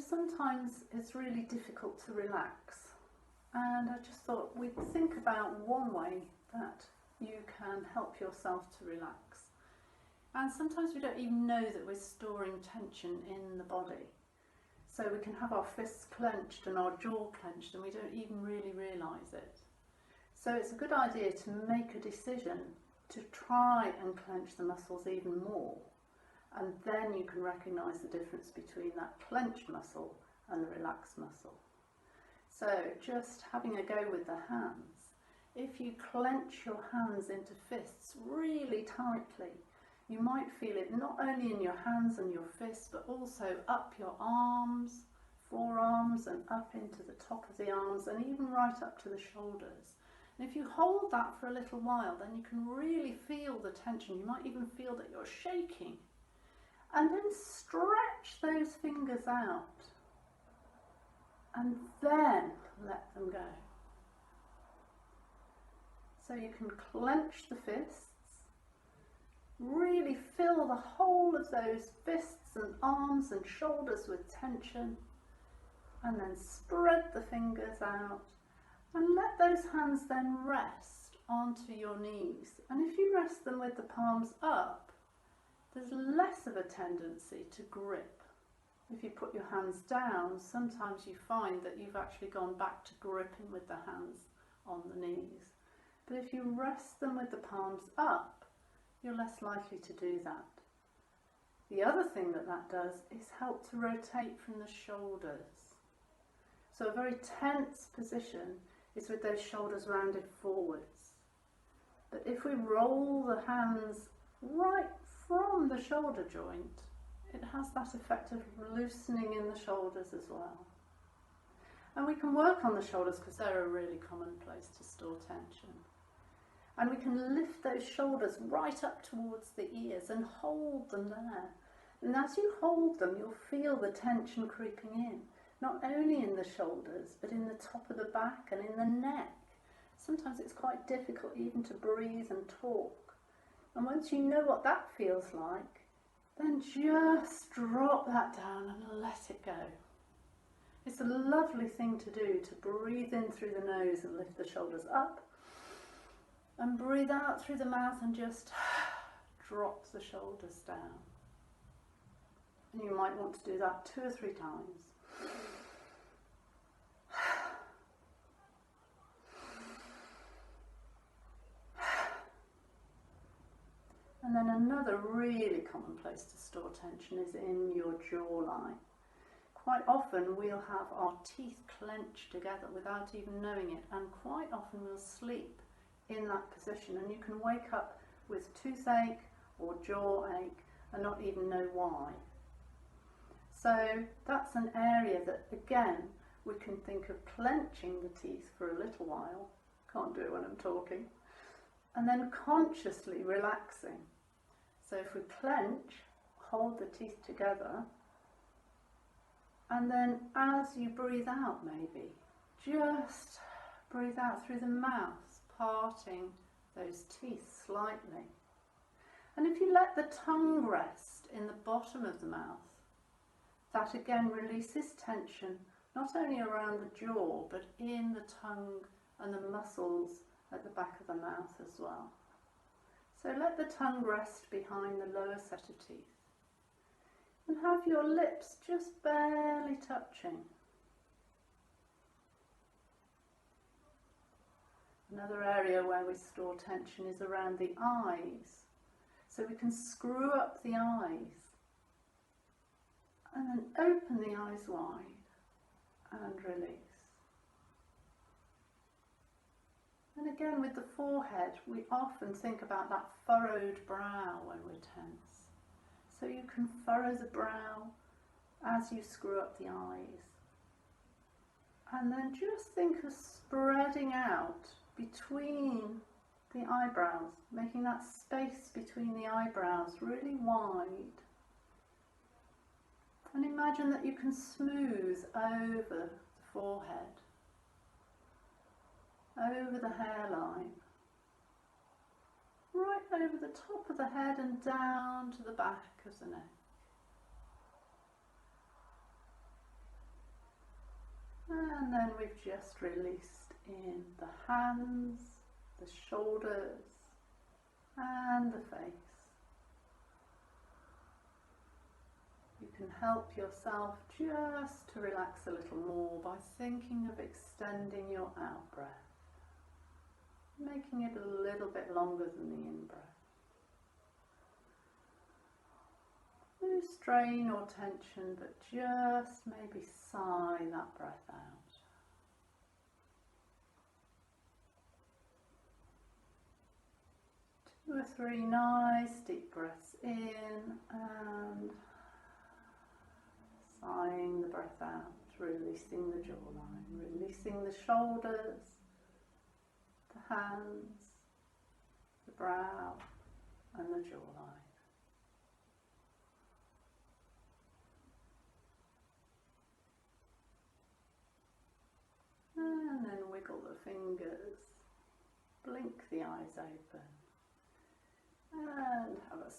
sometimes it's really difficult to relax, and I just thought we'd think about one way that you can help yourself to relax. And sometimes we don't even know that we're storing tension in the body. So we can have our fists clenched and our jaw clenched and we don't even really realise it. So it's a good idea to make a decision to try and clench the muscles even more. And then you can recognise the difference between that clenched muscle and the relaxed muscle. So just having a go with the hands. If you clench your hands into fists really tightly, you might feel it not only in your hands and your fists, but also up your arms, forearms, and up into the top of the arms, and even right up to the shoulders. And if you hold that for a little while, then you can really feel the tension. You might even feel that you're shaking. And then stretch those fingers out, and then let them go. So you can clench the fists, really fill the whole of those fists and arms and shoulders with tension, and then spread the fingers out and let those hands then rest onto your knees. And if you rest them with the palms up, there's less of a tendency to grip. If you put your hands down, sometimes you find that you've actually gone back to gripping with the hands on the knees. But if you rest them with the palms up, you're less likely to do that. The other thing that that does is help to rotate from the shoulders. So a very tense position is with those shoulders rounded forwards. But if we roll the hands right from the shoulder joint, it has that effect of loosening in the shoulders as well. And we can work on the shoulders because they're a really common place to store tension. And we can lift those shoulders right up towards the ears and hold them there. And as you hold them, you'll feel the tension creeping in, not only in the shoulders, but in the top of the back and in the neck. Sometimes it's quite difficult even to breathe and talk. And once you know what that feels like, then just drop that down and let it go. It's a lovely thing to do, to breathe in through the nose and lift the shoulders up, and breathe out through the mouth and just drop the shoulders down. And you might want to do that 2 or 3 times. And then another really common place to store tension is in your jawline. Quite often we'll have our teeth clenched together without even knowing it, and quite often we'll sleep in that position, and you can wake up with toothache or jaw ache and not even know why. So that's an area that, again, we can think of clenching the teeth for a little while. Can't do it when I'm talking. And then consciously relaxing. So if we clench, hold the teeth together, and then as you breathe out, maybe just breathe out through the mouth, parting those teeth slightly. And if you let the tongue rest in the bottom of the mouth, that again releases tension not only around the jaw, but in the tongue and the muscles at the back of the mouth as well. So let the tongue rest behind the lower set of teeth. And have your lips just barely touching. Another area where we store tension is around the eyes. So we can screw up the eyes and then open the eyes wide and release. And again, with the forehead, we often think about that furrowed brow when we're tense. So you can furrow the brow as you screw up the eyes. And then just think of spreading out between the eyebrows, making that space between the eyebrows really wide. And imagine that you can smooth over the forehead, over the hairline, right over the top of the head and down to the back of the neck. And then we've just released in the hands, the shoulders, and the face. You can help yourself just to relax a little more by thinking of extending your out breath, making it a little bit longer than the in breath. No strain or tension, but just maybe sigh that breath out. Two or three nice deep breaths in and sighing the breath out, releasing the jawline, releasing the shoulders, the hands, the brow and the jawline. And then wiggle the fingers, blink the eyes open, and have a